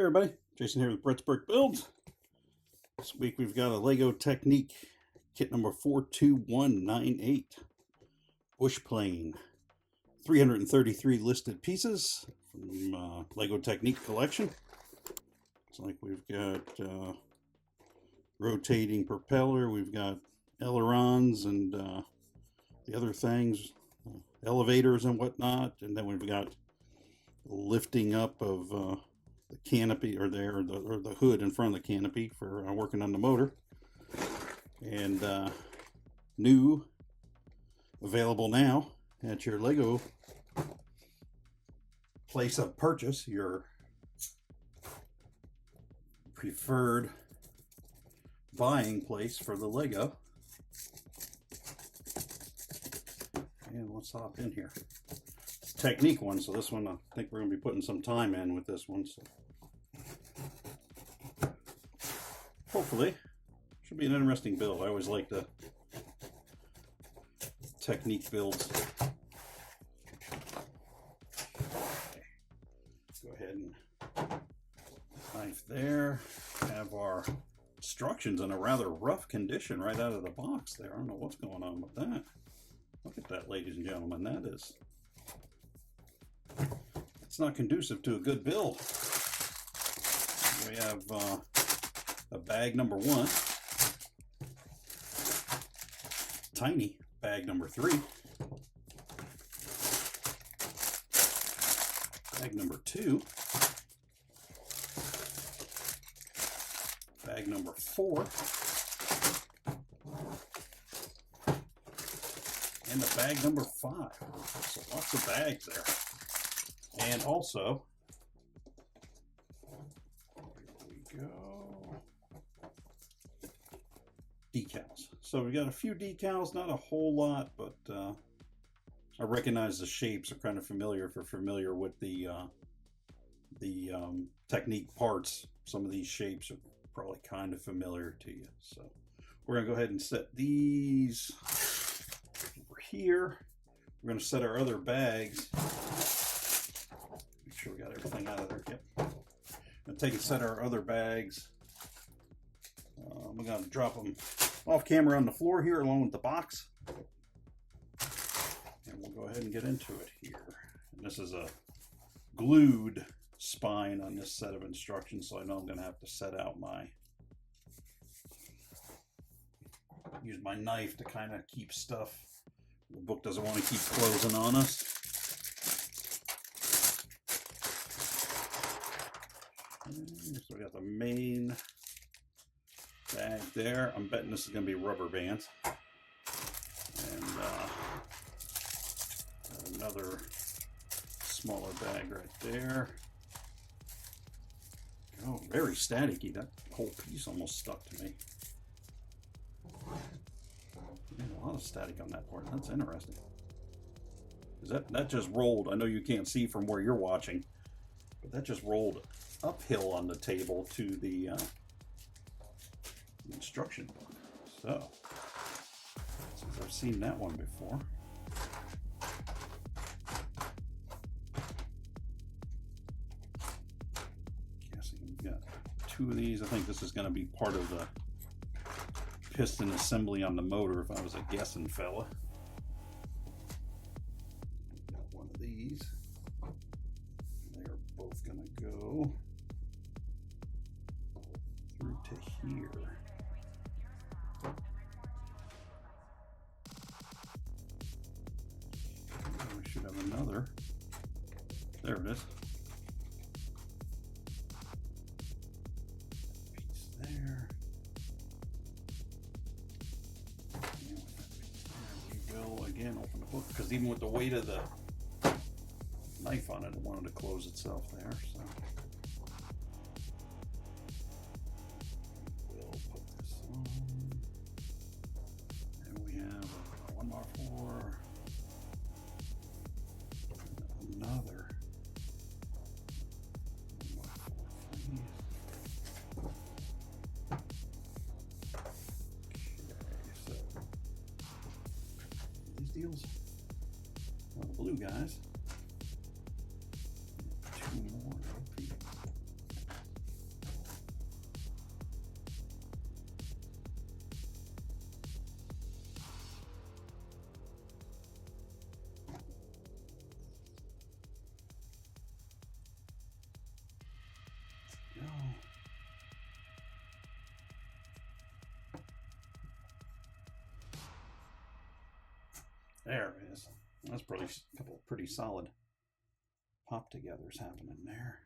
Hey everybody, Jason here with Brett's Brick Builds. This week we've got a Lego Technic kit number 42198 bush plane. 333 listed pieces from Lego Technic collection. It's like we've got rotating propeller, we've got ailerons and the other things, elevators and whatnot, and then we've got lifting up of the canopy or the hood in front of the canopy for working on the motor. And new, available now at your Lego place of purchase, your preferred buying place for the Lego. And let's hop in here. It's a Technic one, so this one I think we're going to be putting some time in with this one. So hopefully, should be an interesting build. I always like the Technic builds. Okay. Go ahead and knife there. Have our instructions in a rather rough condition right out of the box there. I don't know what's going on with that. Look at that, ladies and gentlemen. That is, it's not conducive to a good build. We have a bag number 1, tiny bag number 3, bag number 2, bag number 4, and the bag number 5. So lots of bags there. And also, here we go, decals. So we got a few decals, not a whole lot, but I recognize the shapes are kind of familiar if you're familiar with the Technic parts. Some of these shapes are probably kind of familiar to you. So we're going to go ahead and set these over here. We're going to set our other bags. Make sure we got everything out of there. Yep. I'm going to take and set our other bags. We're going to drop them off camera on the floor here along with the box. And we'll go ahead and get into it here. And this is a glued spine on this set of instructions, so I know I'm going to have to set out use my knife to kind of keep stuff. The book doesn't want to keep closing on us. So we got the main bag there. I'm betting this is going to be rubber bands. And another smaller bag right there. Oh, very staticky. That whole piece almost stuck to me. A lot of static on that part. That's interesting. That just rolled. I know you can't see from where you're watching, but that just rolled uphill on the table to the instruction book. So, since I've seen that one before. Guessing we've got 2 of these. I think this is going to be part of the piston assembly on the motor if I was a guessing fella. Got one of these. They're both going to go through to here. We should have another. There it is. Piece there. Again, open the book, because even with the weight of the knife on it, it wanted to close itself there. So we'll put this on, and we have 1x4, another 1x4 please. Okay, so these deals, the blue guys, 2 more. That's probably a couple of pretty solid pop togethers happening there.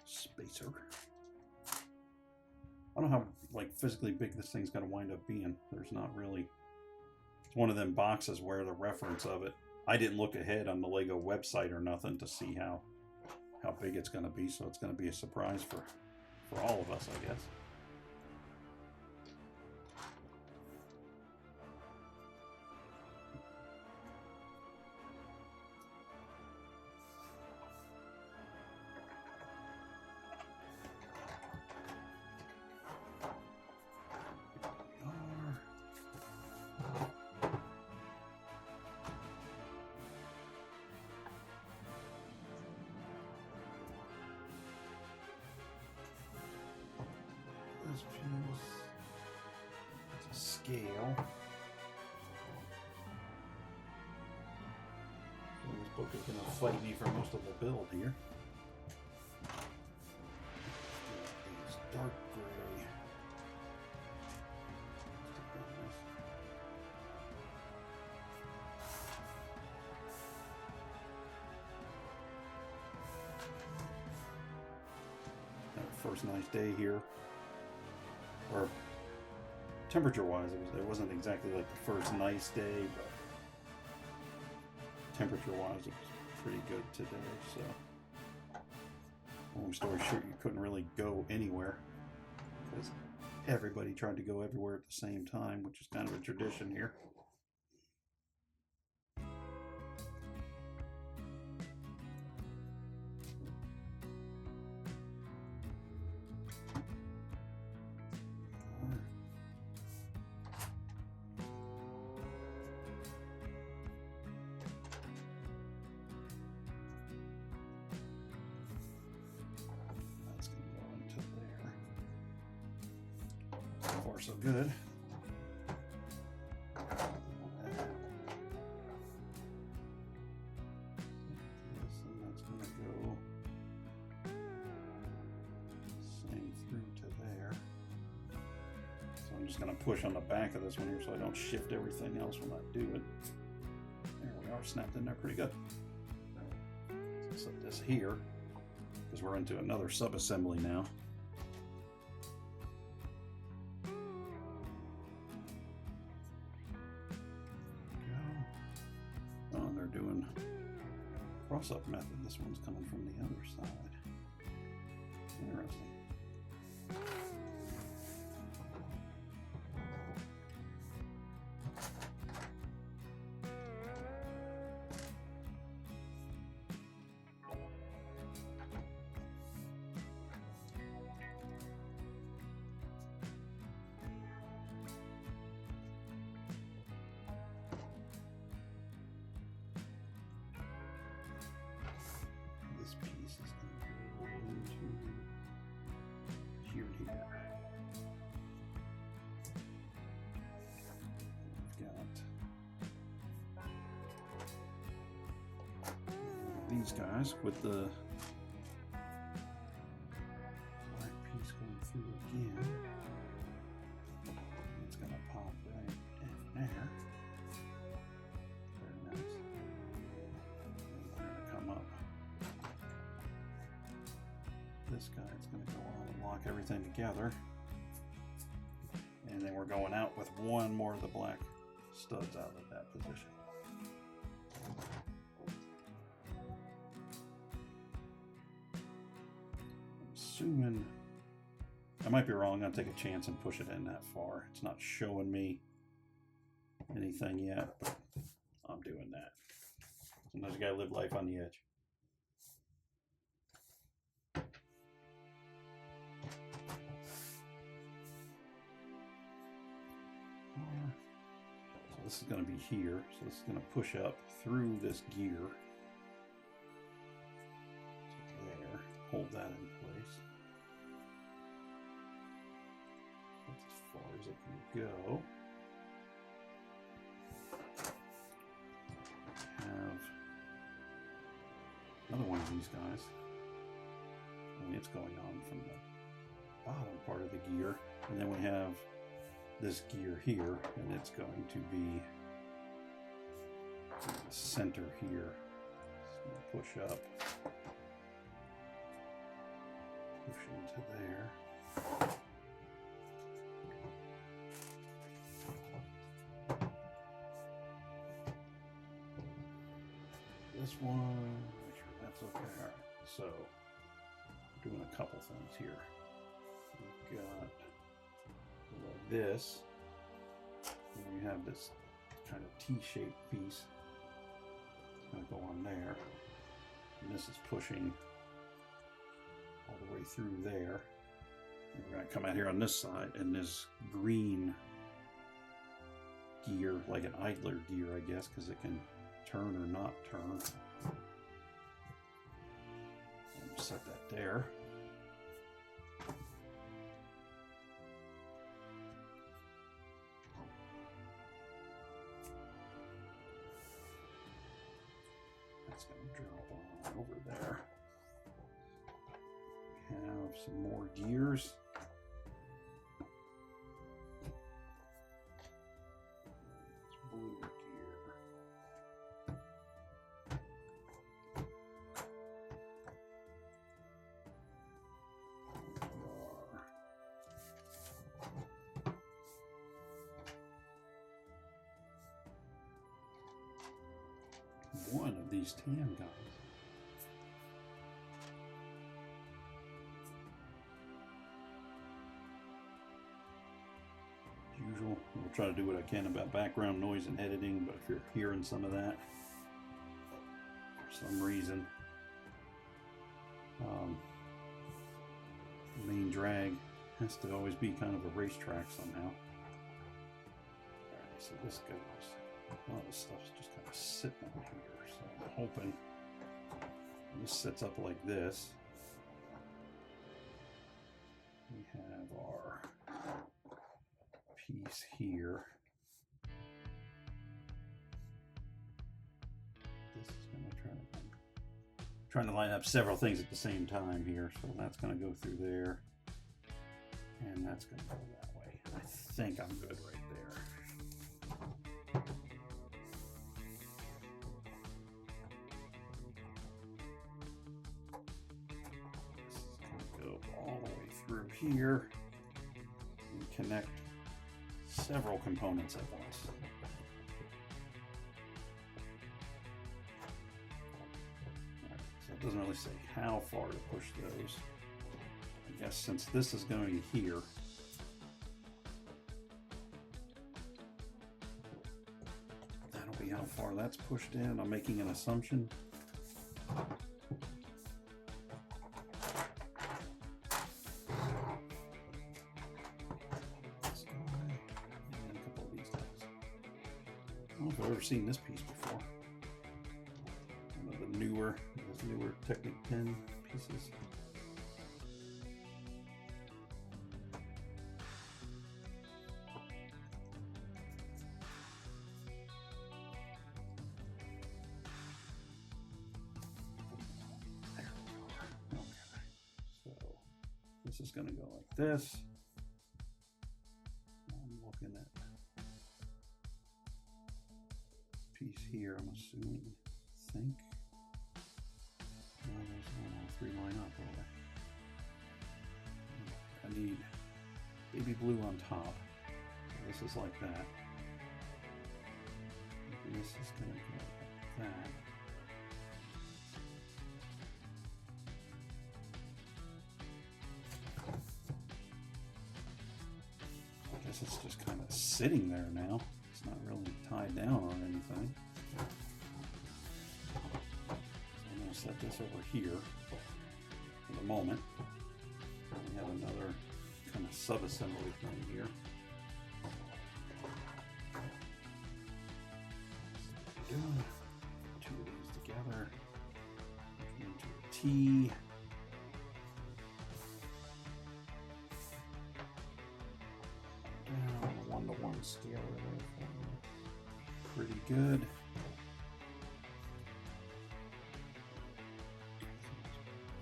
Spacer. I don't know how like physically big this thing's going to wind up being. There's not really. It's one of them boxes where the reference of it. I didn't look ahead on the Lego website or nothing to see how big it's going to be, so it's going to be a surprise for all of us, I guess. This piece, it's a scale. So this book is going to fight me for most of the build here. It's dark gray. First nice day here. Or temperature-wise, it wasn't exactly like the first nice day, but temperature-wise, it was pretty good today. So, long story short, you couldn't really go anywhere because everybody tried to go everywhere at the same time, which is kind of a tradition here. So good. That's going to go same through to there. So I'm just going to push on the back of this one here so I don't shift everything else when I do it. There we are, snapped in there pretty good. So set this here because we're into another sub-assembly now. Doing cross-up method. This one's coming from the other side. Interesting. This piece is going to go into here. We've got these guys with the black piece going through again. It's going to pop right in there. Very nice. And we're going to come up. This guy is going to go on and lock everything together, and then we're going out with one more of the black studs out of that position. I'm assuming, I might be wrong, I'll take a chance and push it in that far. It's not showing me anything yet, but I'm doing that. Sometimes you gotta live life on the edge. This is going to be here, so this is going to push up through this gear to there, hold that in place. That's as far as it can go. Have another one of these guys. Only it's going on from the bottom part of the gear, and then we have this gear here, and it's going to be in the center here. So push up, push into there. This one, make sure that's okay. All right. So, doing a couple things here. We've got like this, and you have this kind of T-shaped piece. It's going to go on there, and this is pushing all the way through there. And we're going to come out here on this side, and this green gear, like an idler gear, I guess, because it can turn or not turn. And set that there. That's going to drop on over there. We have some more gears. It's blue gear. One of these tan guys. As usual, we'll try to do what I can about background noise and editing, but if you're hearing some of that for some reason, the main drag has to always be kind of a racetrack somehow. Alright, so this goes. A lot of this stuff's just kind of sitting on here, so I'm hoping this sets up like this. We have our piece here. This is going to trying to line up several things at the same time here, so that's going to go through there, and that's going to go that way. I think I'm good right there. All the way through here and connect several components at once. Right, so it doesn't really say how far to push those. I guess since this is going here, that'll be how far that's pushed in. I'm making an assumption. I don't know if I've ever seen this piece before. One of the newer Technic 10 pieces. There we are. Okay. So this is going to go like this. I'm looking at piece here, I'm assuming, think. No, those all three line up over. I need baby blue on top. So this is like that. This is going to go like that. I guess it's just kind of sitting there now. It's not really tied down on anything. So I'm going to set this over here for the moment. We have another kind of sub-assembly thing here. Doing two of these together into a T. Down a 1-to-1 scale there. Pretty good.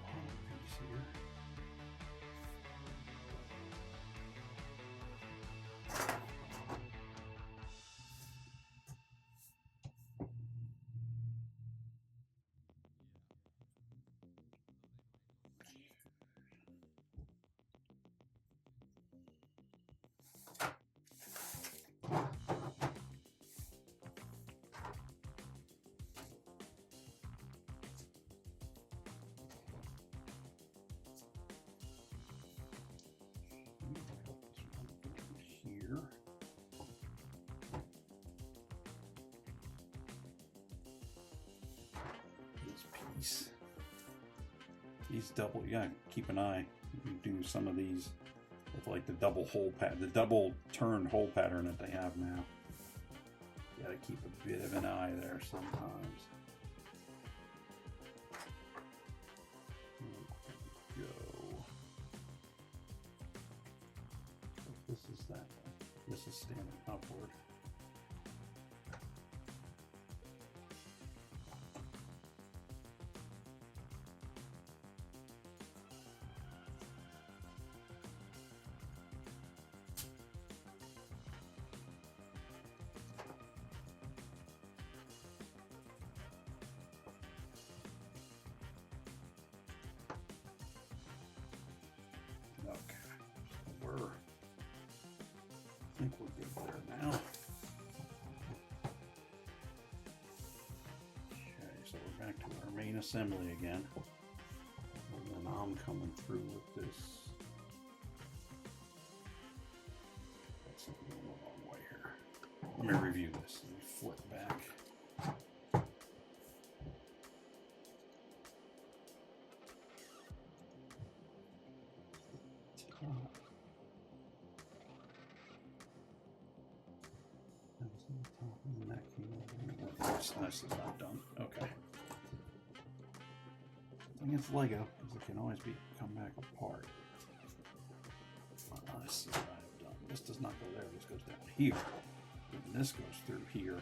Piece here. piece. These double, you gotta keep an eye. You do some of these with like the double hole pattern, the double turned hole pattern that they have now. You gotta keep a bit of an eye there sometimes. Go. This is that one. This is standing upward. I think we're good there now. Okay, so we're back to our main assembly again. And then I'm coming through with this. That's something going the wrong way here. Let me review this. Let me flip back. This is not done. Okay. Against Lego, because it can always come back apart. Let's see what I've done. This does not go there. This goes down here. And this goes through here.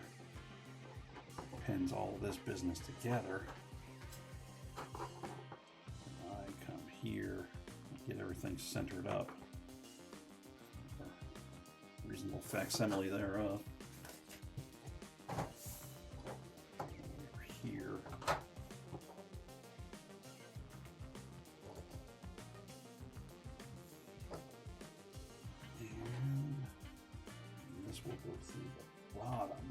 Pins all of this business together. And I come here, get everything centered up. Reasonable facsimile thereof. Will go through the bottom.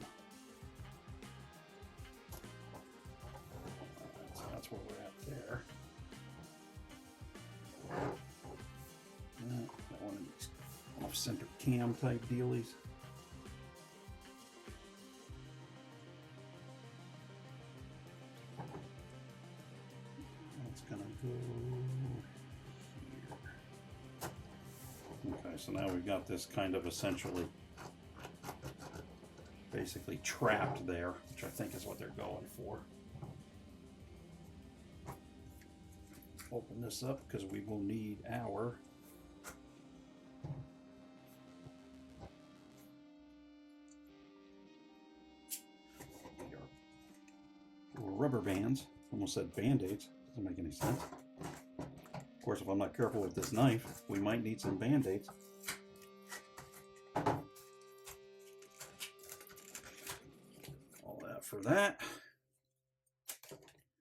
So that's where we're at there. That one of these off-center cam type dealies. That's gonna go here. Okay, so now we've got this kind of essentially basically trapped there, which I think is what they're going for. Open this up because we will need our rubber bands. Almost said band-aids. Doesn't make any sense. Of course, if I'm not careful with this knife, we might need some band-aids. For that.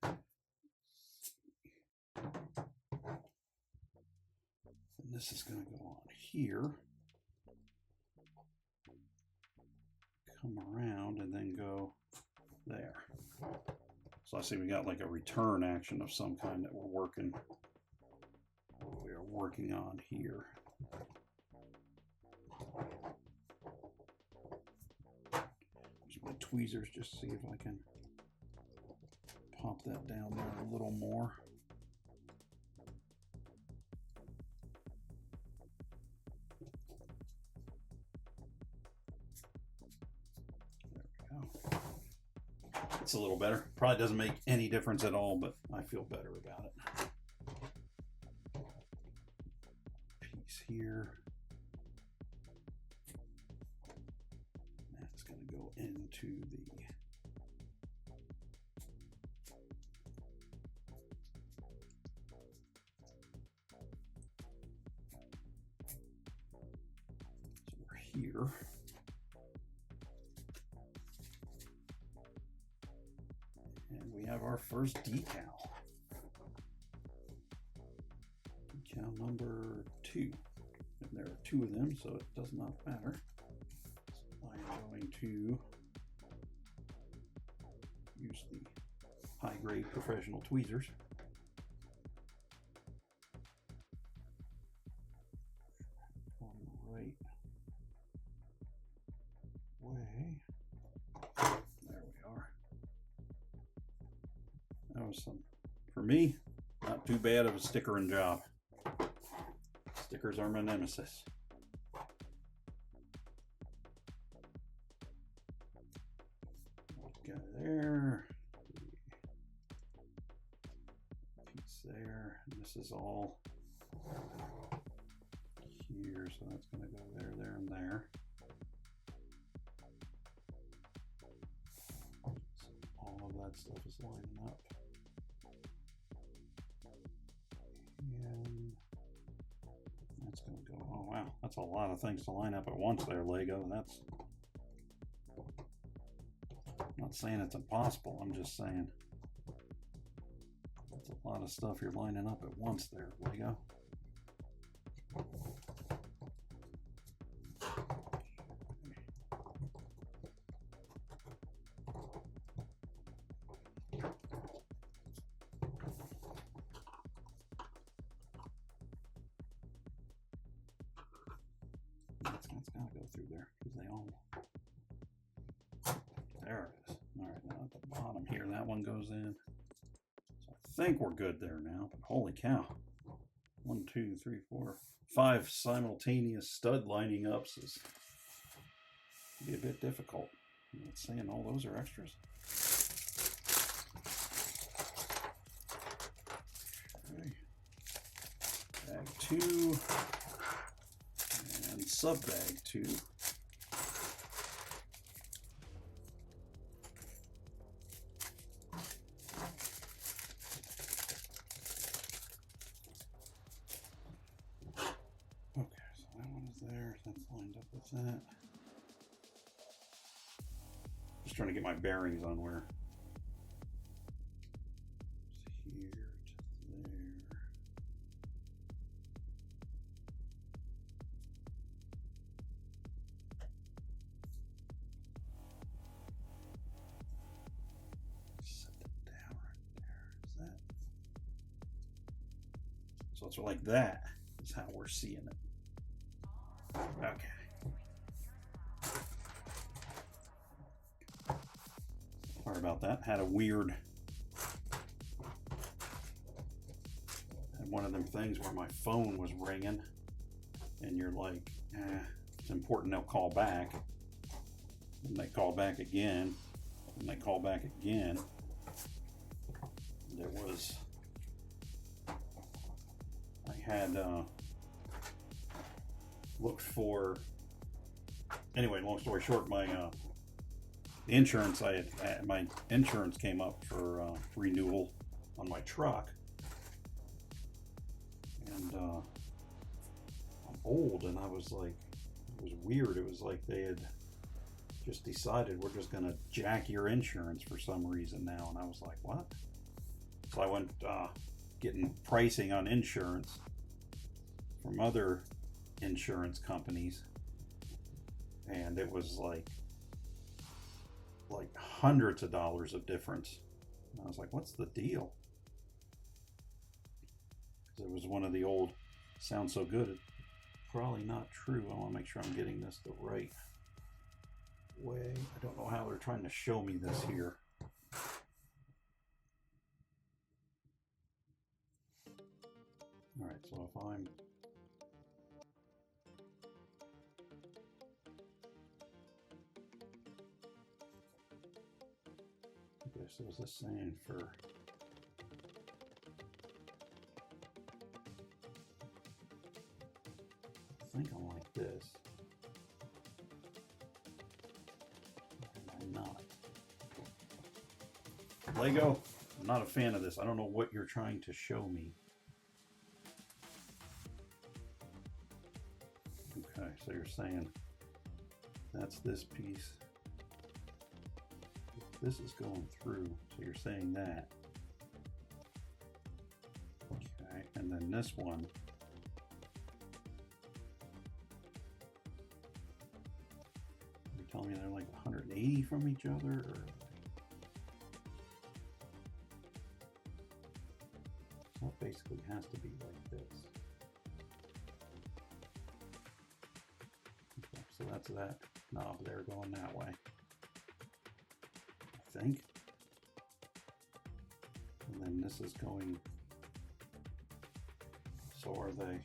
And this is going to go on here, come around, and then go there. So I see we got like a return action of some kind that we're working on here. My tweezers, just see if I can pop that down there a little more. There we go. It's a little better. Probably doesn't make any difference at all, but I feel better about it. Piece here. That's going to go into the here. And we have our first decal. Decal number 2. And there are 2 of them, so it does not matter. So I'm going to use the high-grade professional tweezers. Right way. There we are. That was some For me, not too bad of a stickering job. Stickers are my nemesis. Got there. Piece there. And this is all here, so that's going to go there, there, and there. So all of that stuff is lining up. And that's going to go, oh wow, that's a lot of things to line up at once there, Lego. That's, I'm not saying it's impossible, I'm just saying that's a lot of stuff you're lining up at once there, Lego. That's got to go through there because they all, there it is. All right, now at the bottom here, that one goes in. So I think we're good there now, but holy cow. 1, 2, 3, 4, 5 simultaneous stud lining ups is be a bit difficult. I'm not saying all those are extras. Okay. Bag 2 and sub bag 2. That. Just trying to get my bearings on where it's here to there. Set it down right there. Is that? So it's like that is how we're seeing it. Okay. Sorry about that. Had one of them things where my phone was ringing and you're like, it's important, they'll call back. And they call back again, and they call back again. There was, I had looked for, anyway, long story short, my insurance, my insurance came up for renewal on my truck, and I'm old, and I was like, it was weird. It was like they had just decided we're just gonna jack your insurance for some reason now, and I was like, what? So I went getting pricing on insurance from other insurance companies, and it was like hundreds of dollars of difference. And I was like, what's the deal? Because it was one of the old, sounds so good, it's probably not true. I want to make sure I'm getting this the right way. I don't know how they're trying to show me this here. All right, so if I'm so is this saying for I think I'm like this. I'm not. Lego, I'm not a fan of this. I don't know what you're trying to show me. Okay, so you're saying that's this piece. This is going through, so you're saying that. Okay, and then this one. You're telling me they're like 180 from each other? Or... So it basically has to be like this. Okay, so that's that knob there going that way. I think. And then then this is going, so are they.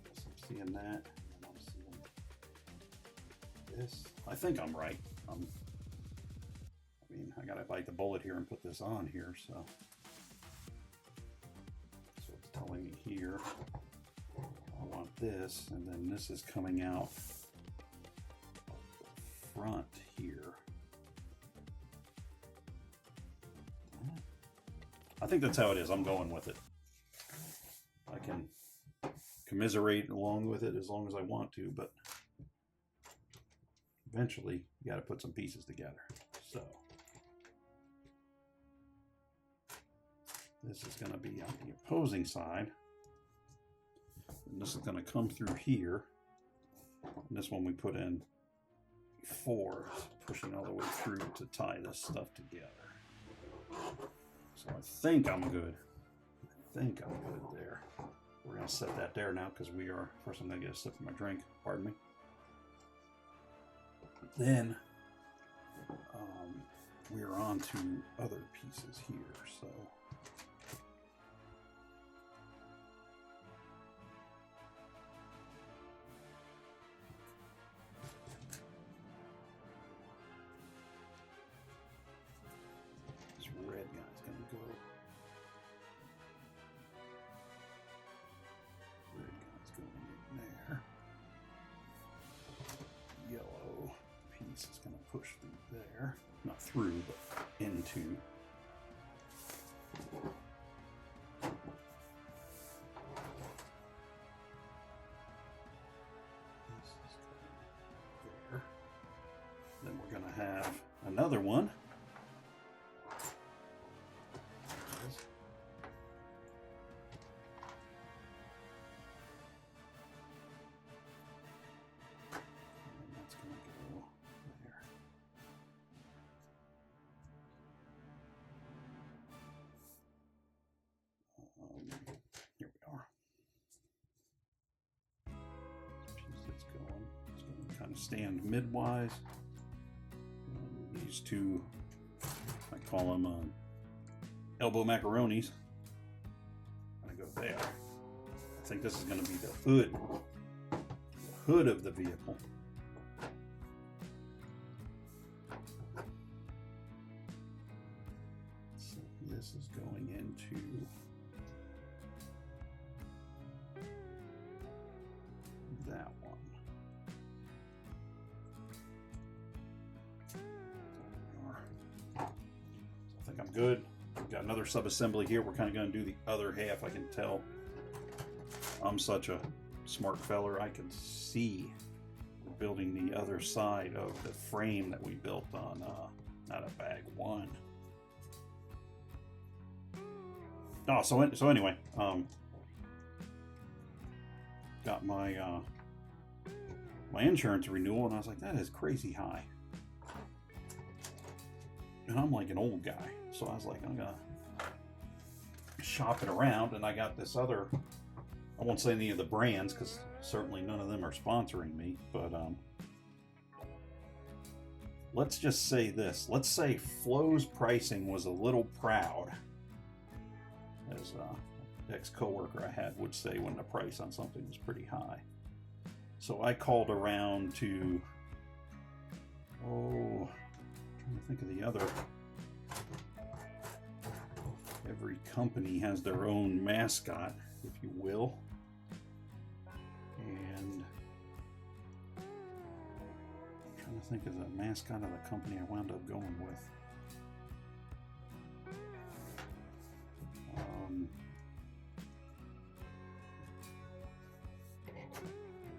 Guess I'm seeing that, and I'm seeing this. I think I'm right. I mean, I gotta bite the bullet here and put this on here, so it's telling me here I want this, and then this is coming out front here. I think that's how it is. I'm going with it. I can commiserate along with it as long as I want to, but eventually you got to put some pieces together. So this is going to be on the opposing side, and this is going to come through here, and this one we put in 4, pushing all the way through to tie this stuff together. So I think I'm good. I think I'm good there. We're going to set that there now because we are, first I'm going to get a sip of my drink, pardon me. Then we are on to other pieces here, so. Red guy's gonna go. Red guy's going in there. Yellow piece is gonna push through there. Not through, but into. This is going there. Then we're gonna have another one. Here we are. Piece that's going. It's going to kind of stand midwise. And these two, I call them elbow macaronis. I go there. I think this is going to be the hood of the vehicle. So this is going into that one. So I think I'm good. We've got another sub-assembly here. We're kind of going to do the other half. I can tell I'm such a smart feller. I can see we're building the other side of the frame that we built on not a bag 1. Oh, so anyway, got my my insurance renewal, and I was like, that is crazy high. And I'm like an old guy, so I was like, I'm gonna shop it around, and I got this other, I won't say any of the brands because certainly none of them are sponsoring me, but let's just say this. Let's say Flo's pricing was a little proud, as ex-coworker I had would say when the price on something was pretty high. So I called around to, I'm trying to think of the other. Every company has their own mascot, if you will. And I'm trying to think of the mascot of the company I wound up going with.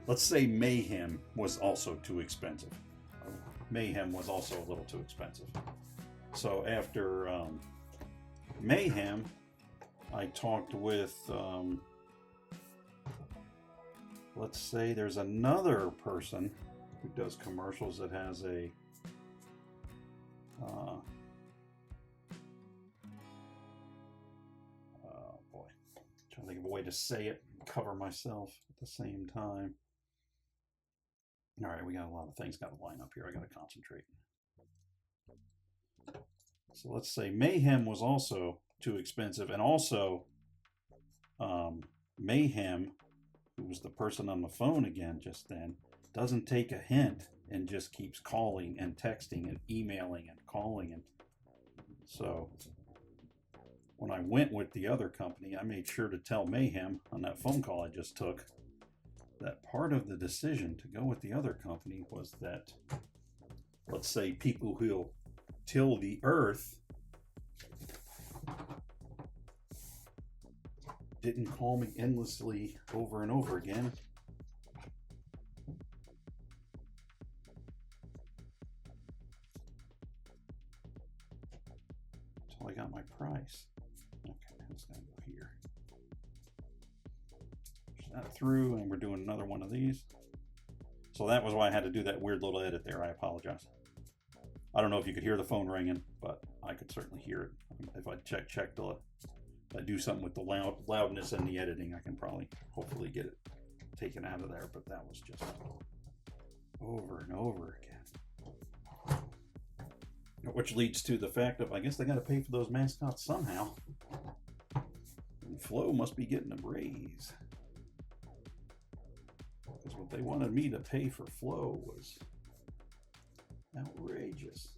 Let's say Mayhem was also too expensive. Mayhem was also a little too expensive. So after Mayhem, I talked with, let's say there's another person who does commercials that has a, boy, trying to think of a way to say it, cover myself at the same time. All right, we got a lot of things got to line up here. I got to concentrate. So let's say Mayhem was also too expensive, and also Mayhem, who was the person on the phone again just then, doesn't take a hint and just keeps calling and texting and emailing and calling. And so when I went with the other company, I made sure to tell Mayhem on that phone call I just took that part of the decision to go with the other company was that, let's say, people who'll till the earth didn't call me endlessly over and over again. Until I got my price. Okay, that's gonna go here. Push that through, and we're doing another one of these. So that was why I had to do that weird little edit there. I apologize. I don't know if you could hear the phone ringing, but I could certainly hear it. If I check the, if I do something with the loudness and the editing, I can probably, hopefully get it taken out of there. But that was just over and over again. Which leads to the fact of, I guess they got to pay for those mascots somehow. And Flo must be getting a raise. Because what they wanted me to pay for Flo was outrageous.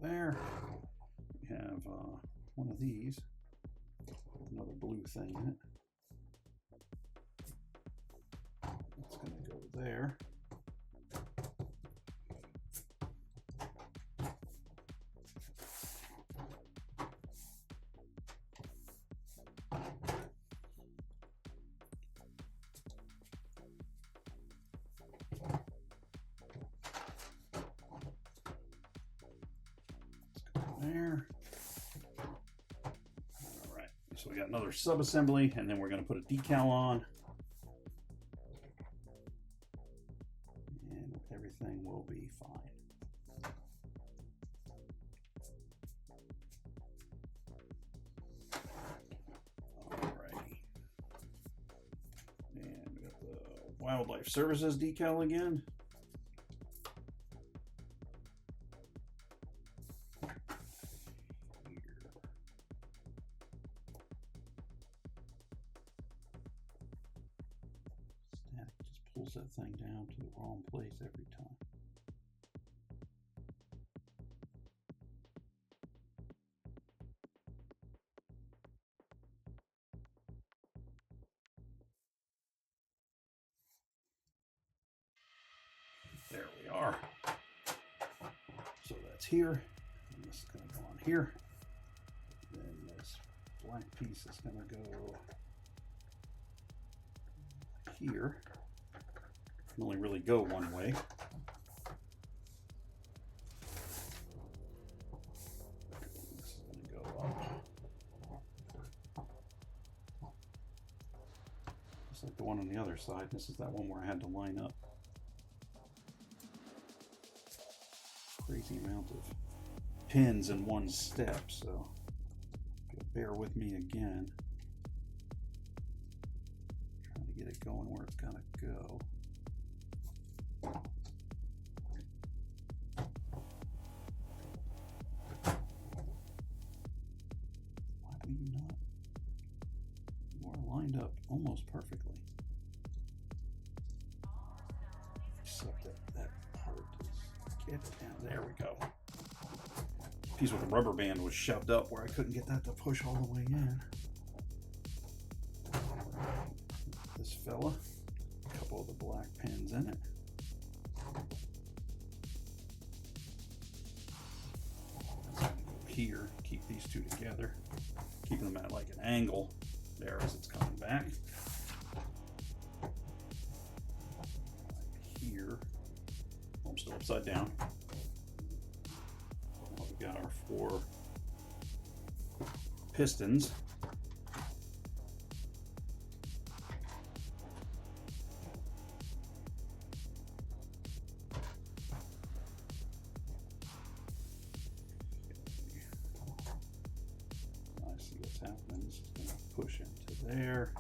There. We have one of these. Another blue thing in it. That's going to go there. There. All right, so we got another sub-assembly, and then we're going to put a decal on, and everything will be fine. Alrighty, and we got the Wildlife Services decal again. Pulls that thing down to the wrong place every time. There we are. So that's here, and this is going to go on here. Then this black piece is going to go here. Can only really go one way. This is going to go up. Just like the one on the other side. This is that one where I had to line up. Crazy amount of pins in one step, so bear with me again. Trying to get it going where it's going to go. Lined up almost perfectly. Except that part is, get it down. There we go. Piece with the rubber band was shoved up where I couldn't get that to push all the way in. This fella, a couple of the black pins in it. That's gonna go here, keep these two together, keep them at like an angle there as it's coming back. Right here. Oh, I'm still upside down. Now we've got our 4 pistons. I see what's happening. This is going to push into there.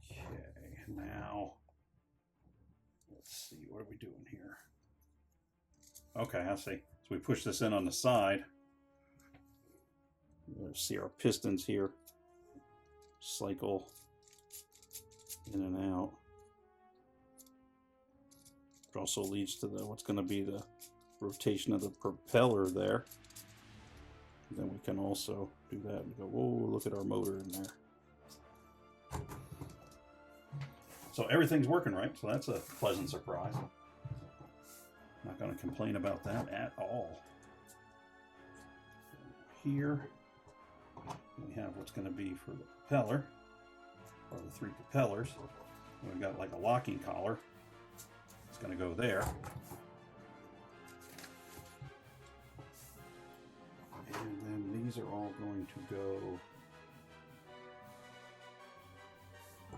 Okay, now let's see, what are we doing here? Okay, I see. So we push this in on the side. Let's see our pistons here cycle in and out. It also leads to what's going to be the rotation of the propeller there. And then we can also do that and go, whoa, look at our motor in there. So everything's working right, so that's a pleasant surprise. Not going to complain about that at all. Here we have what's going to be for the propeller, or the 3 propellers. We've got like a locking collar. It's going to go there. And then these are all going to go.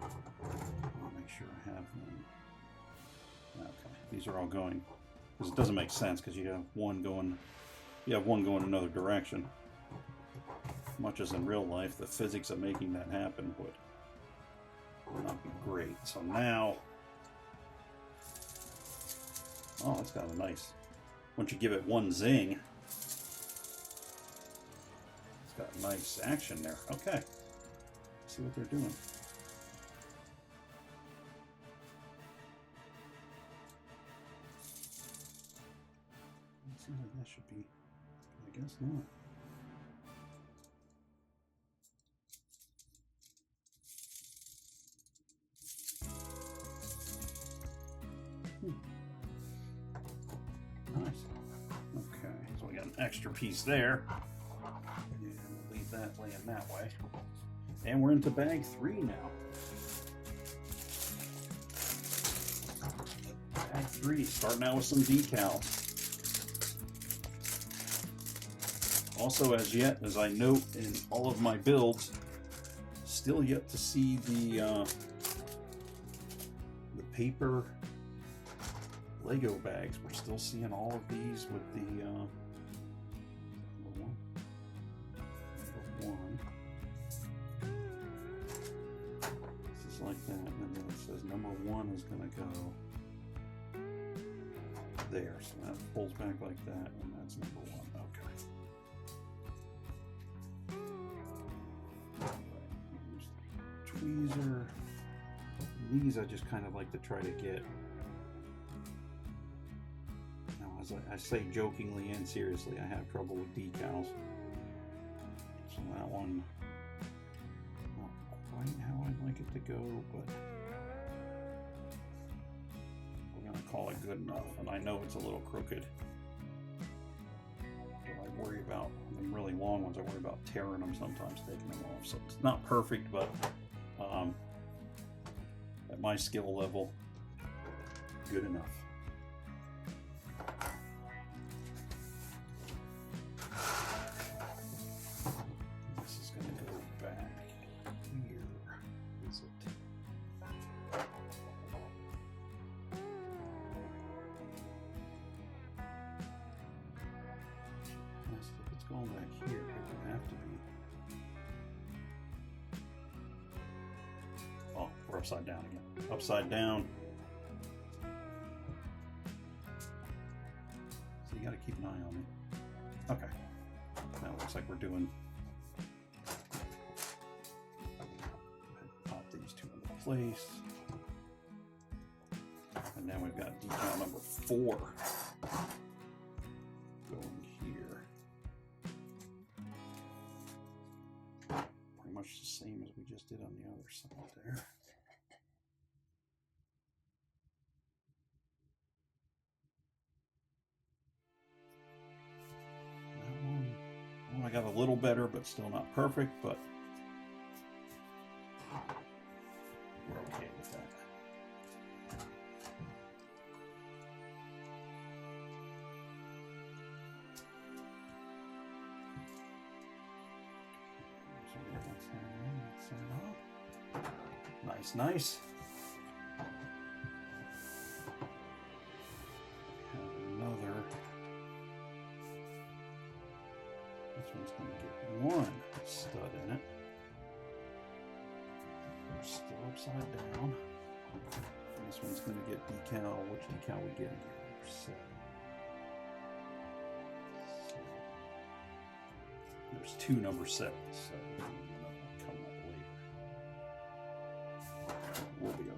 I'll make sure I have them. Okay, these are all going, because it doesn't make sense because you have one going another direction. Much as in real life, the physics of making that happen would not be great. So now, oh, it's got a nice, once you give it one zing, it's got nice action there. Okay, let's see what they're doing. It seems like that should be, I guess not. Nice. Okay, so we got an extra piece there. And we'll leave that laying that way. And we're into bag 3 now. Bag 3, starting out with some decals. Also, as I note in all of my builds, still yet to see the paper Lego bags. We're still seeing all of these with the number one. This is like that, and then it says number 1 is going to go there. So that pulls back like that, and that's number 1. Okay. Here's the tweezer. These I just kind of like to try to get. As I say jokingly and seriously, I have trouble with decals. So that one, not quite how I'd like it to go, but we're going to call it good enough. And I know it's a little crooked. But I worry about, the really long ones, I worry about tearing them sometimes, taking them off. So it's not perfect, but at my skill level, good enough. Going back here, it would have to be. Oh, we're upside down again. Upside down. So you got to keep an eye on it. Okay. Now it looks like we're doing. Pop these 2 into place. And now we've got decal number 4. Much the same as we just did on the other side there. That one, well, I got a little better, but still not perfect, but we're okay with that. Nice, nice. Have another. This one's going to get 1 stud in it. still upside down. And this one's going to get decal. Which decal we getting here? Number 7. There's 2 number 7s, so coming up later. We'll be okay.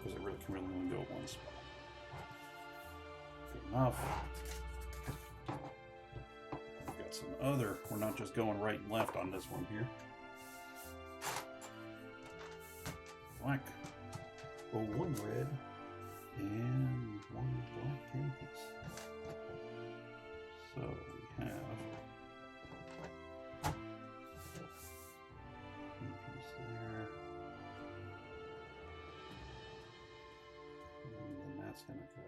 Because I really can only go one spot. Good enough. We've got some other, we're not just going right and left on this one here. Black. Oh, 1 red and 1 black canvas. So we have there. That's going to go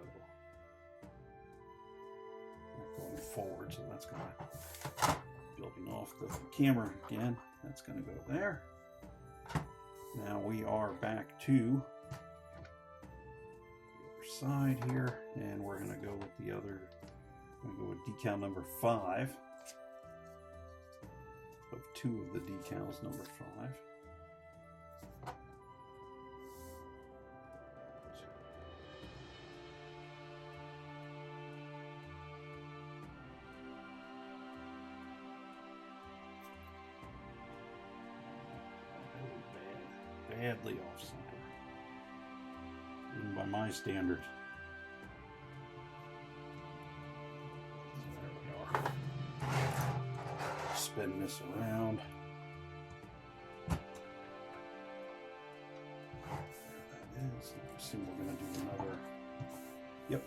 going forward, so that's going to building off the camera again. That's going to go there. Now we are back to the other side here, and we're going to go with the other. We're going to go with decal number 5 of 2 of the decals number 5. Badly off center, even by my standard. There we are. Spin this around. There that is. I assume we're going to do another. Yep.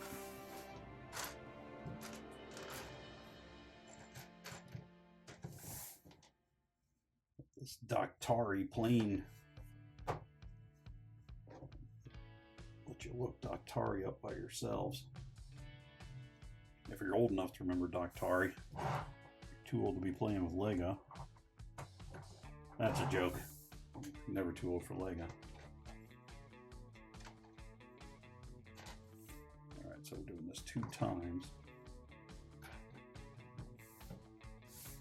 This Doctari plane. You look Doctari up by yourselves. If you're old enough to remember Doctari, you're too old to be playing with Lego. That's a joke. Never too old for Lego. Alright, so we're doing this 2 times.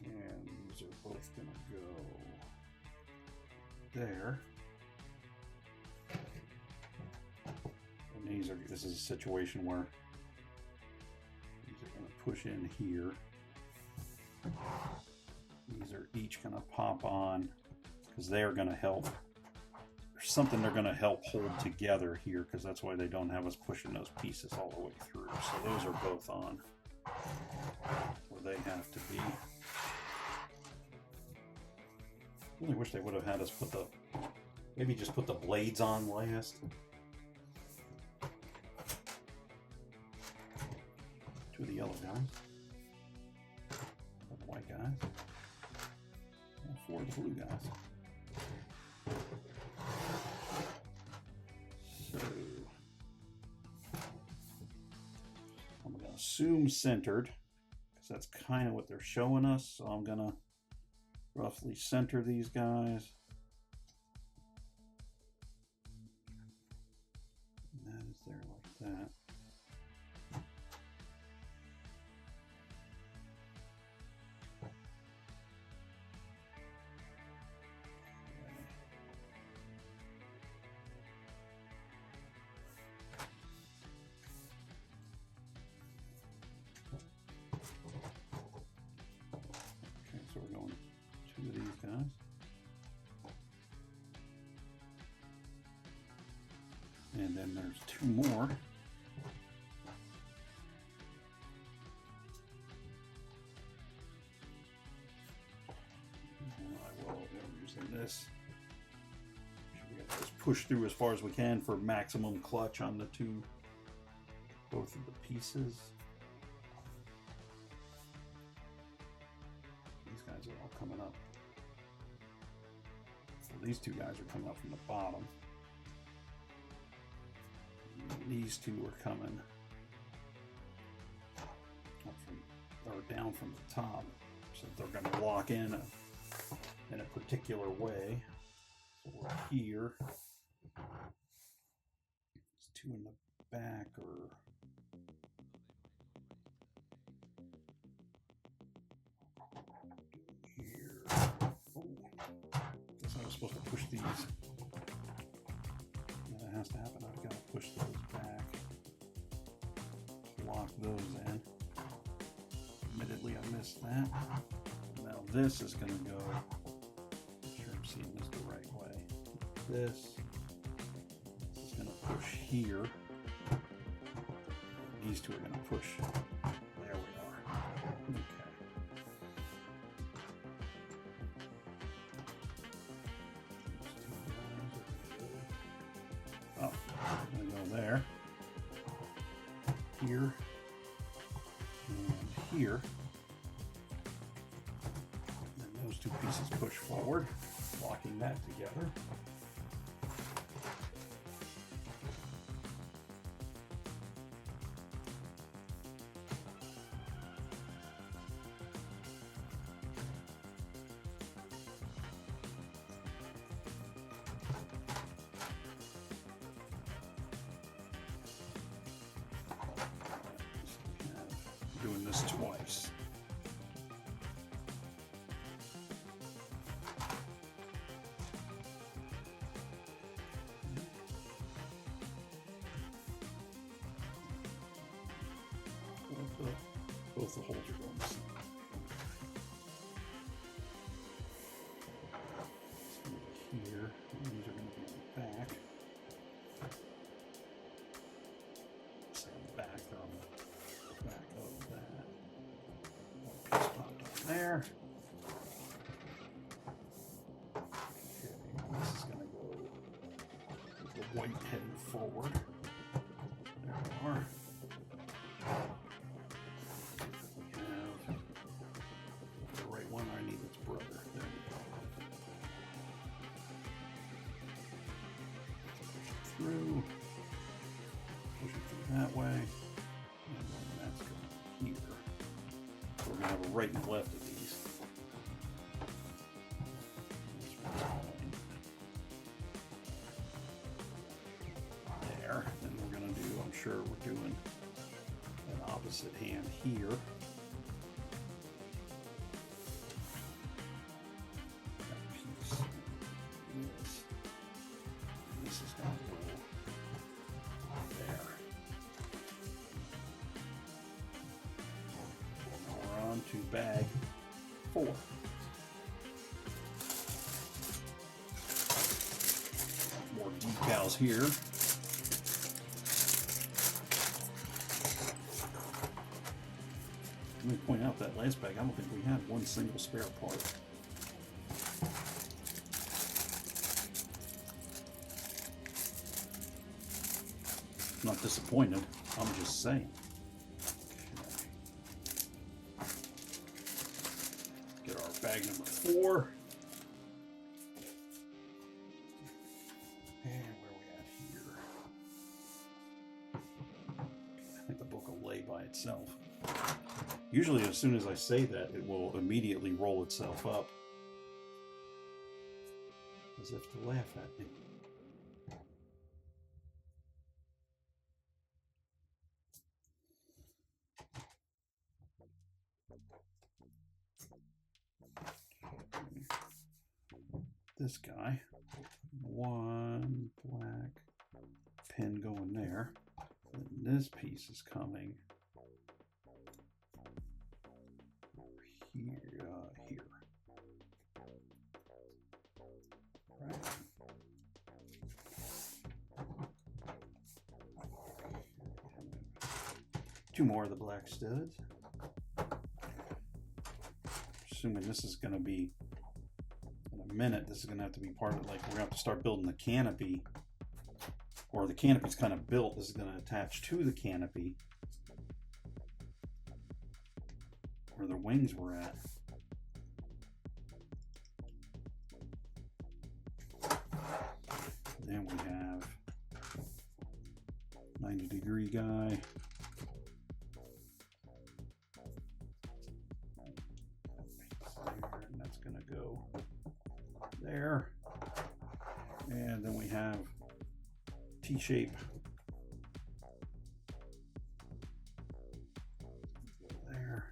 And these are both going to go there. This is a situation where these are going to push in here. These are each going to pop on because they are going to help. There's something they're going to help hold together here, because that's why they don't have us pushing those pieces all the way through. So those are both on where they have to be. I really wish they would have had us put maybe just put the blades on last. 2 of the yellow guys, 4 of the white guys, and 4 of the blue guys. So I'm going to assume centered, because that's kind of what they're showing us. So I'm going to roughly center these guys. And that is there like that. So we're going 2 of these guys. And then there's 2 more. And I will, using this. We got this push through as far as we can for maximum clutch on the both of the pieces. Guys are all coming up. So these 2 guys are coming up from the bottom. And these 2 are coming up or down from the top. So they're going to lock in a particular way. So or here. There's two in the back, or here. Oh, guess I was supposed to push these. Yeah, that has to happen. I've got to push those back. Lock those in. Admittedly, I missed that. Now this is going to go. Make sure I'm seeing this the right way. This is going to push here. These two are going to push. There we are. Okay. Oh, I'm going to go there. Here. And here. And those two pieces push forward, locking that together. Doing this twice. Both the holes are going the same. Here, and these are going to be on the back. So on the back, they're on the back of that. One piece popped on there. Okay, this is going to go with the white heading forward. There we are. Through, push it through that way, and then that's going here. So we're going to have a right and left of these. This one's going there, and we're going to do, I'm sure we're doing an opposite hand here. That piece is, this is going to go there. Now we're on to bag 4. More decals here. Let me point out that last bag, I don't think we had one single spare part. Not disappointed, I'm just saying. Okay. Get our bag number 4. And where are we at here? I think the book will lay by itself. Usually as soon as I say that, it will immediately roll itself up. As if to laugh at me. This guy, one black pin going there, and this piece is coming here, here. Right. Two more of the black studs. Assuming this is going to be, in a minute, this is going to have to be part of, like, we're going to have to start building the canopy, or the canopy's kind of built. This is going to attach to the canopy where the wings were at. Then we have 90-degree guy. And that's going to go there. T-shape. There.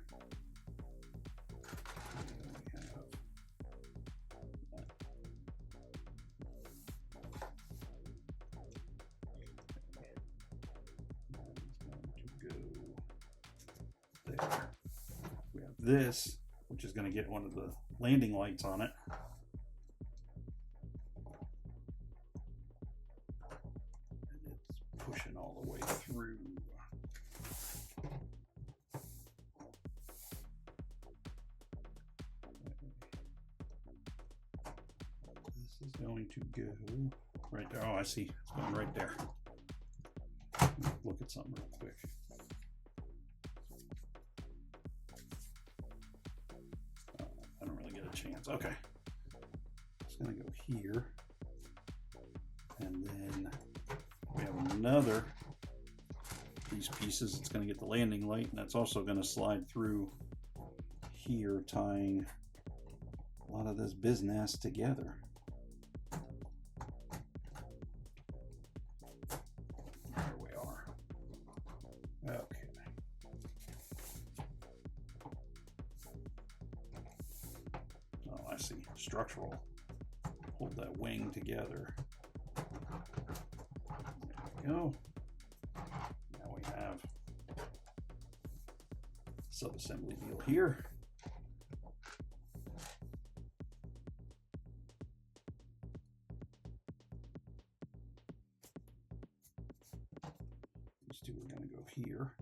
We have this, which is going to get one of the landing lights on it. And it's pushing all the way through. This is going to go right there. Oh, I see. It's going right there. Look at something real quick. I don't really get a chance. Okay. It's going to go here. And then we have another these pieces. It's going to get the landing light, and that's also going to slide through here, tying a lot of this business together. There we are. Okay. Oh, I see. Structural. Hold that wing together. There we go. Now we have sub-assembly deal here. These two are going to go here,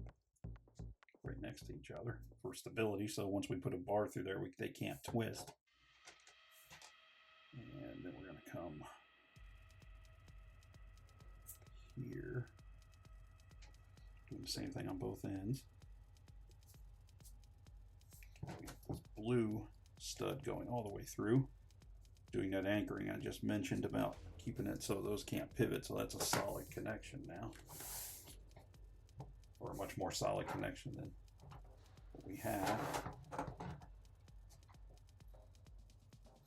right next to each other for stability. So once we put a bar through there, they can't twist. And then we're going to come here, doing the same thing on both ends. We have this blue stud going all the way through, doing that anchoring I just mentioned about keeping it so those can't pivot. So that's a solid connection now, or a much more solid connection than what we have.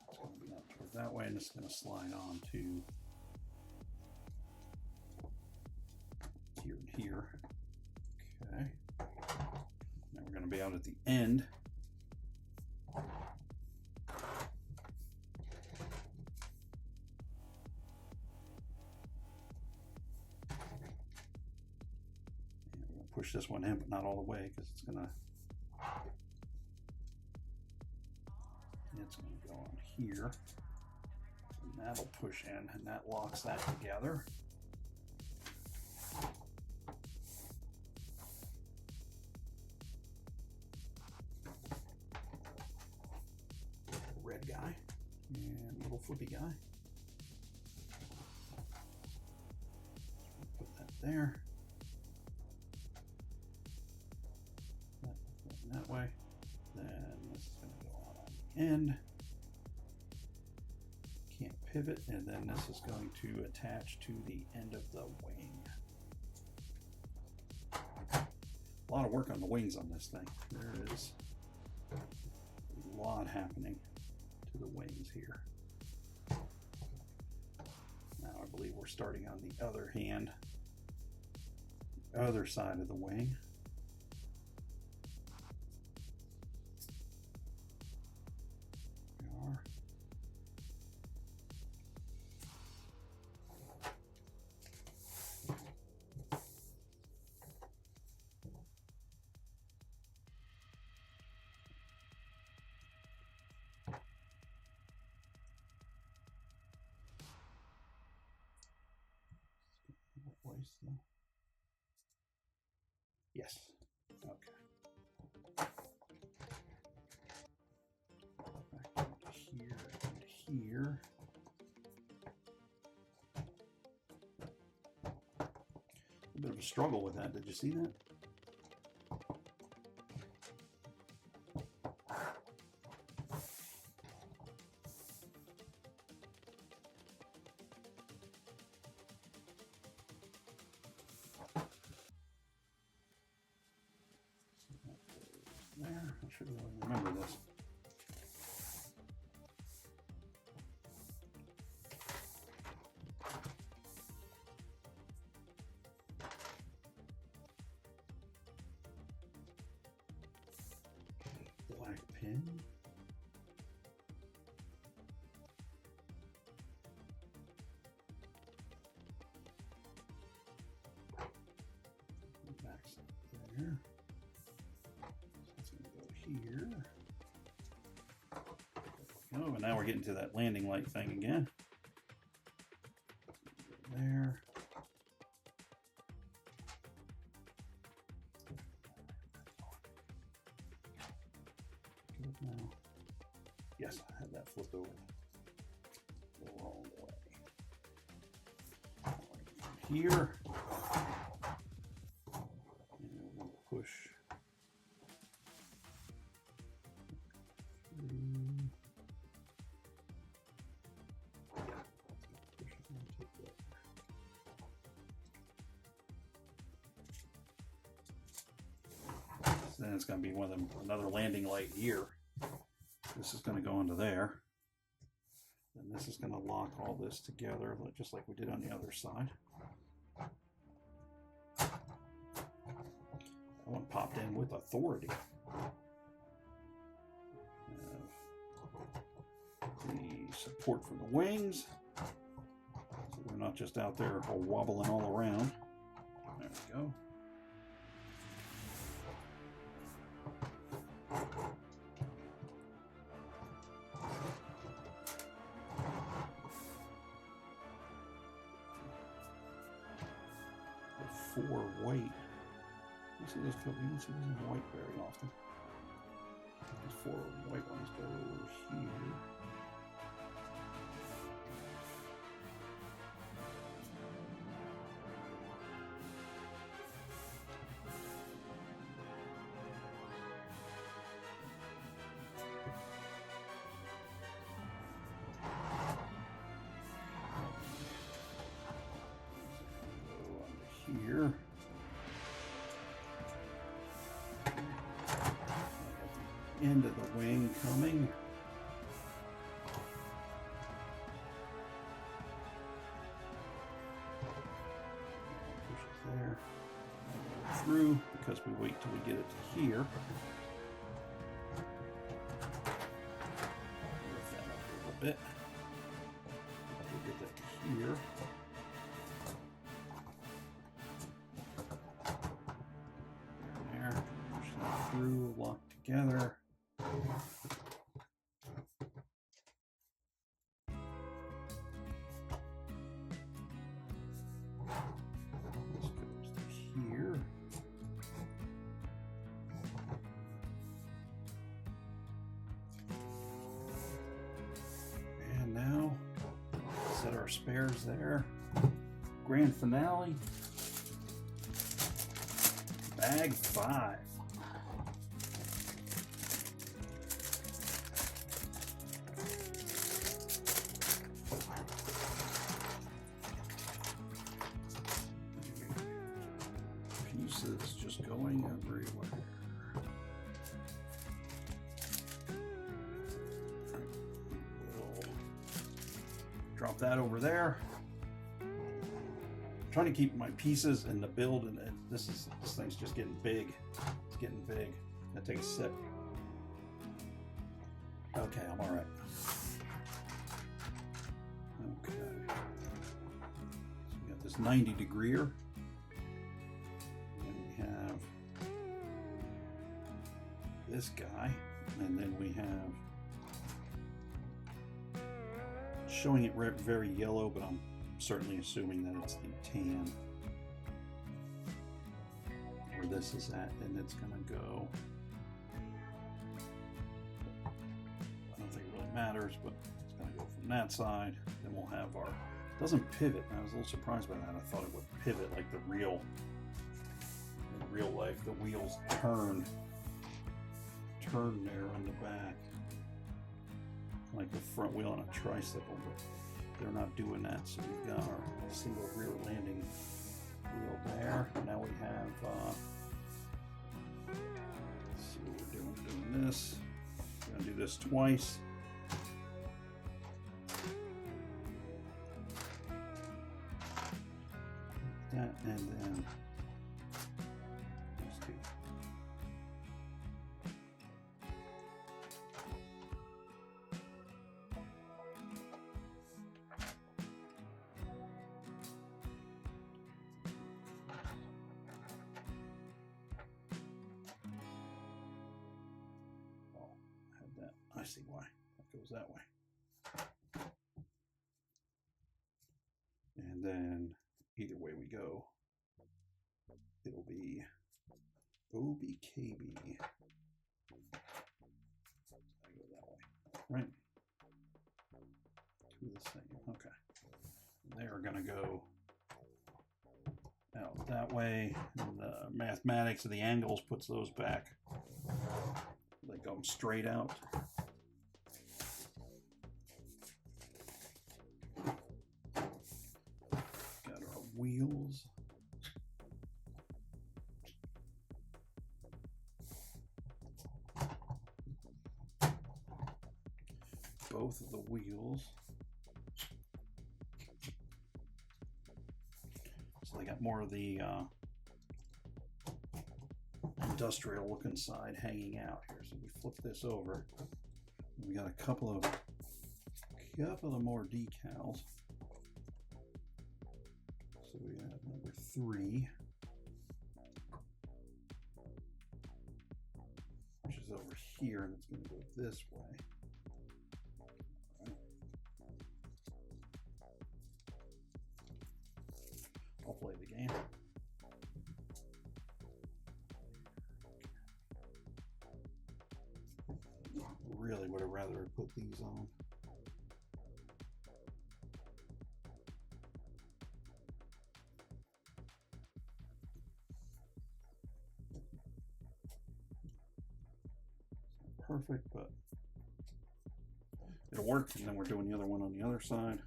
It's going to be up toward that way, and it's going to slide on to here and here. Okay. Now we're going to be out at the end. Push this one in, but not all the way, because it's gonna go on here, and that'll push in, and that locks that together. Red guy and little flippy guy. Put that there. That way. Then this is going to go on the end. Can't pivot, and then this is going to attach to the end of the wing. A lot of work on the wings on this thing. There is a lot happening to the wings here. Now I believe we're starting on the other hand, the other side of the wing. Yes. Okay. Back into here and here. A bit of a struggle with that. Did you see that? There, I should really remember this. black pin. Back there. So it's going to go here. Oh, and now we're getting to that landing light thing again. There. Now. Yes, I had that flipped over the wrong way. From here, and we'll push through. Then it's going to be one of them, another landing light here. This is going to go into there. And this is going to lock all this together, just like we did on the other side. That one popped in with authority. The support for the wings, so we're not just out there all wobbling all around. There we go. For white. You see those? You don't see those in white very often. These 4 white ones go here. Here. End of the wing coming. Push it there. Through because we wait till we get it to here. Lift that up a little bit. We'll get that to here. Through, locked together. This goes to here. And now set our spares there. Grand finale. Bag 5. Pieces just going everywhere. We'll drop that over there. I'm trying to keep my pieces in the build, and this thing's just getting big. It's getting big. I'm gonna take a sip. Okay, I'm all right. Okay. So we got this 90-degreer. Have this guy, and then we have showing it very yellow, but I'm certainly assuming that it's the tan where this is at, and it's gonna go. I don't think it really matters, but it's gonna go from that side. Then we'll have our, it doesn't pivot. I was a little surprised by that. I thought it would pivot like the real life. The wheels turn there on the back, like the front wheel on a tricycle, but they're not doing that. So we've got our single rear landing wheel there. Now we have let's see what we're doing this. We're gonna do this twice. That, and then see why. That goes that way. And then either way we go, it'll be OBKB. I go that way, right? To the same. Okay. And they are going to go out that way. And the mathematics of the angles puts those back. They go straight out. Got our wheels. Both of the wheels. So they got more of the industrial looking side hanging out here. So we flip this over. We got a couple of more decals. So we have number 3, which is over here, and it's going to go this way. I'll play the game. Really would have rather put these on. It's not perfect, but it'll work. And then we're doing the other one on the other side.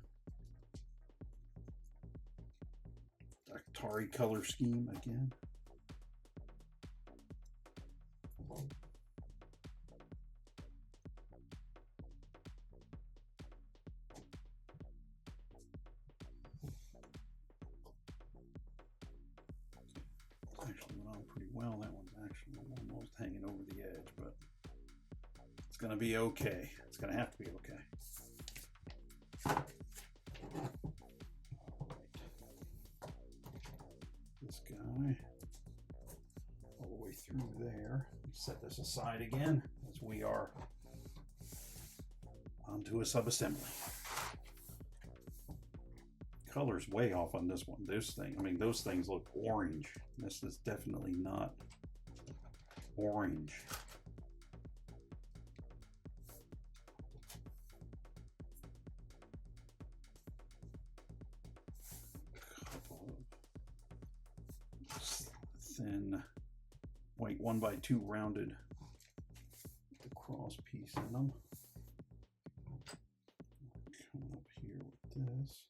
Atari color scheme again. Actually went on pretty well. That one's actually almost hanging over the edge, but it's going to be okay. It's going to have to be okay. This guy all the way through there. Set this aside again as we are onto a subassembly. Color's way off on this one. This thing, I mean, those things look orange. This is definitely not orange. Thin white 1x2 rounded the cross piece in them. Coming up here with this.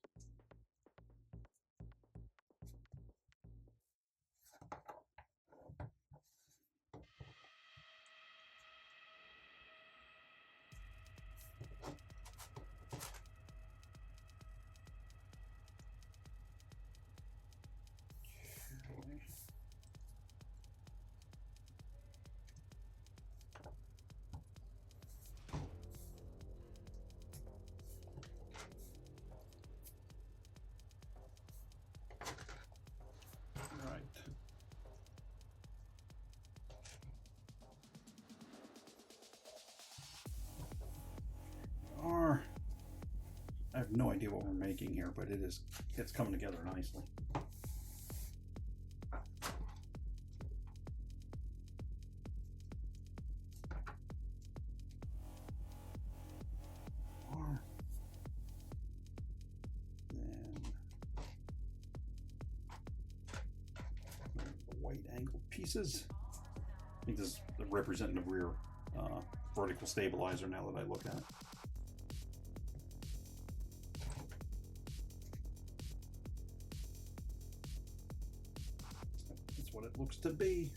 I have no idea what we're making here, but it's coming together nicely. Then the white angled pieces. I think this is representing the rear vertical stabilizer now that I look at it. That's what it looks to be.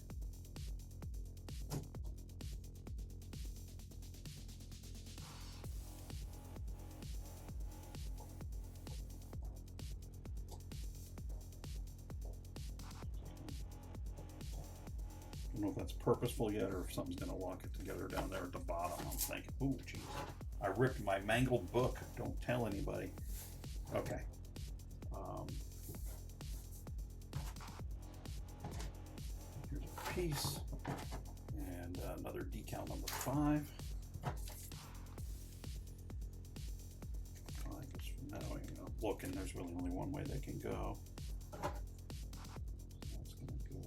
I don't know if that's purposeful yet or if something's going to lock it together down there at the bottom. I'm thinking, ooh, geez, I ripped my mangled book. Don't tell anybody. Okay. Here's a piece and another decal number 5. looking, there's really only one way they can go. So that's going to go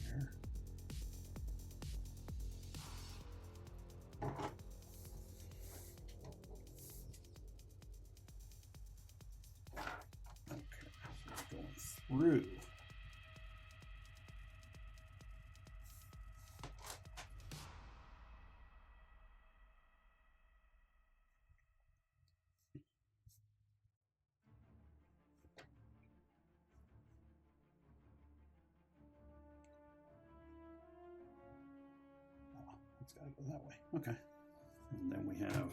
there. Okay, so it's going through. It's got to go that way. Okay. And then we have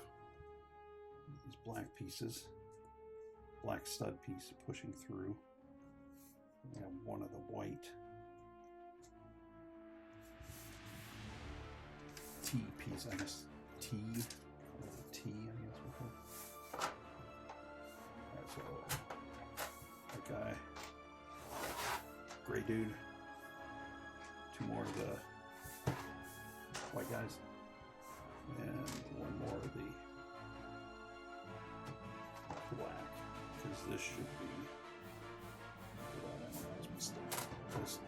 these black pieces, black stud piece pushing through. We have one of the white T piece, I guess. T, I guess we'll call it. Alright, so that guy, gray dude, two more of the white guys, and one more of the black, because this should be, this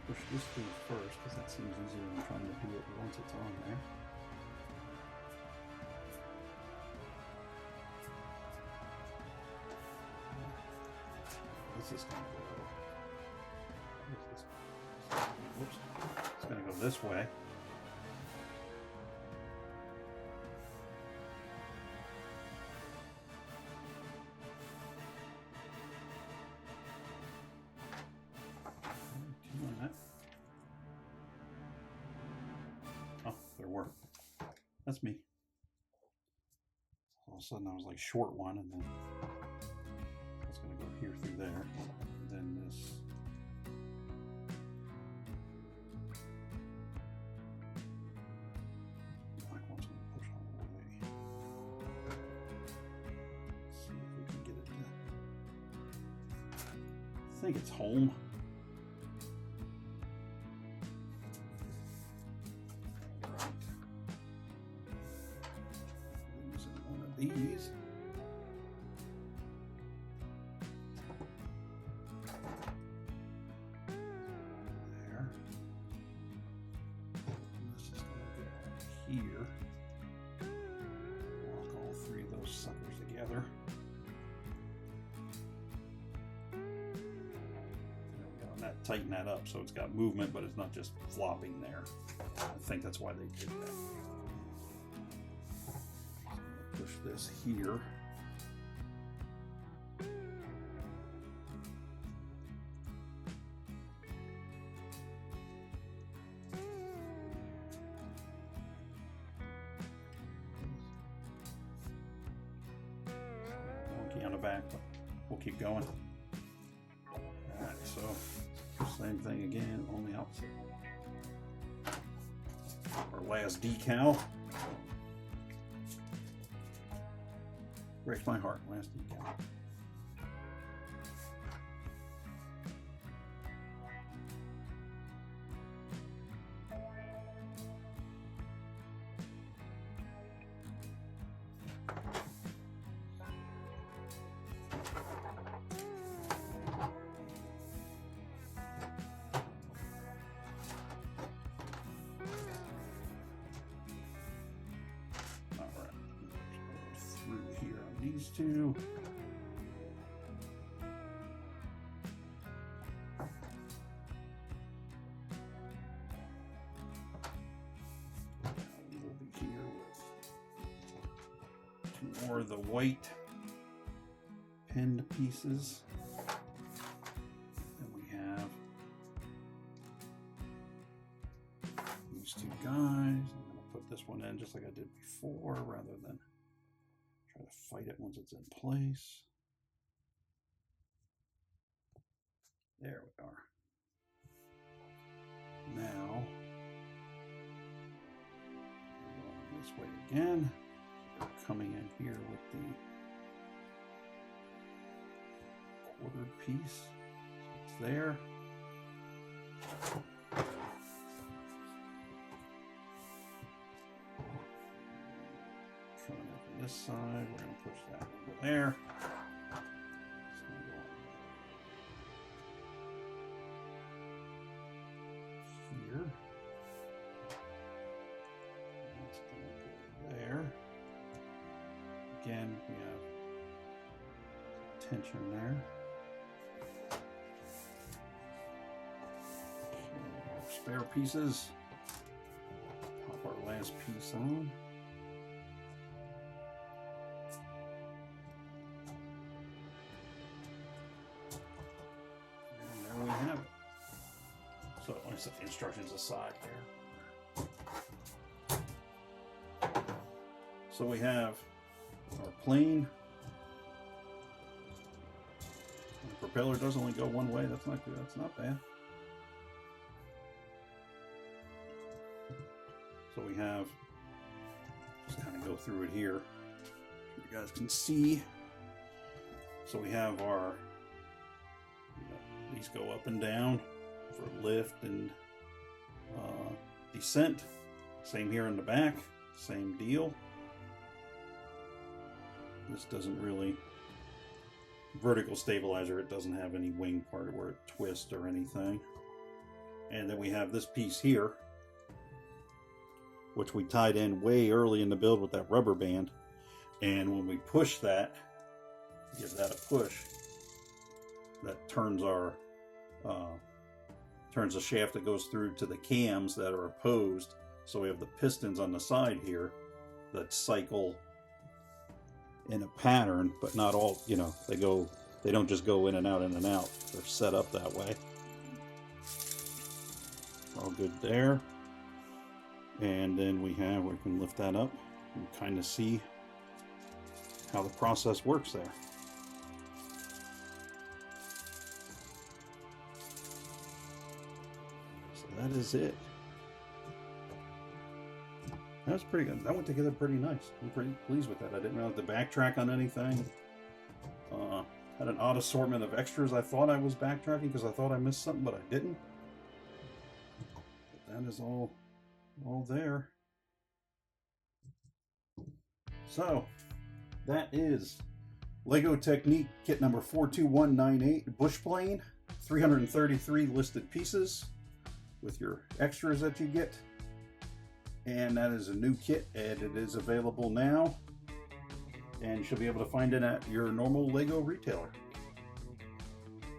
push this through first, because that seems easier than trying to do it once it's on there. This is going to go. Whoops. It's going to go this way. Oh, there were. That's me. All of a sudden I was like short one, and then it's going to go here through there. And then this. Black one's going to push all the way. Let's see if we can get it to. I think it's home. These. There. This is going to go here. Lock all three of those suckers together. There we go. And that tighten that up so it's got movement, but it's not just flopping there. I think that's why they did that. Push this here. Wonky on the back, but we'll keep going. Alright, so same thing again, only opposite. Our last decal. Breaks my heart, last decal. These two. We'll be here with two more of the white pinned pieces. And we have these two guys. I'm going to put this one in just like I did before, rather than try to fight it once it's in place. There we are. Now, we're going this way again. coming in here with the quartered piece. So it's there. Coming up on this side, we're going to push that over there. Here. That's going to go there. Again, we have tension there. Our spare pieces. Pop our last piece on. And there we have it. So let me set the instructions aside there. So we have our plane. The propeller does only go one way. That's not good. That's not bad. So we have, just kind of go through it here so you guys can see. So we have our, these go up and down for lift and descent. Same here in the back, same deal. This doesn't really, vertical stabilizer, it doesn't have any wing part where it twists or anything. And then we have this piece here, which we tied in way early in the build with that rubber band. And when we push that, give that a push, that turns our turns the shaft that goes through to the cams that are opposed. So we have the pistons on the side here that cycle in a pattern, but not all, you know, they don't just go in and out, They're set up that way. All good there. And then we can lift that up and kind of see how the process works there. So that is it. That was pretty good. That went together pretty nice. I'm pretty pleased with that. I didn't really have to backtrack on anything. Had an odd assortment of extras. I thought I was backtracking because I thought I missed something, but I didn't. But that is all there. So that is Lego Technic kit number 42198 bush plane, 333 listed pieces with your extras that you get. And that is a new kit, and it is available now, and you should be able to find it at your normal Lego retailer.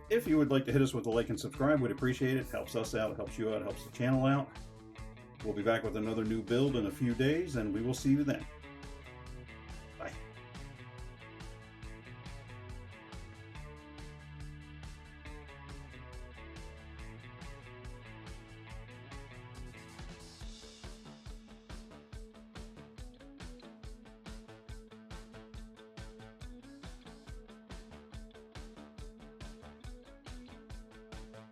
If you would like to hit us with a like and subscribe, we'd appreciate it. Helps us out, helps you out, helps the channel out. We'll be back with another new build in a few days, and we will see you then. Bye.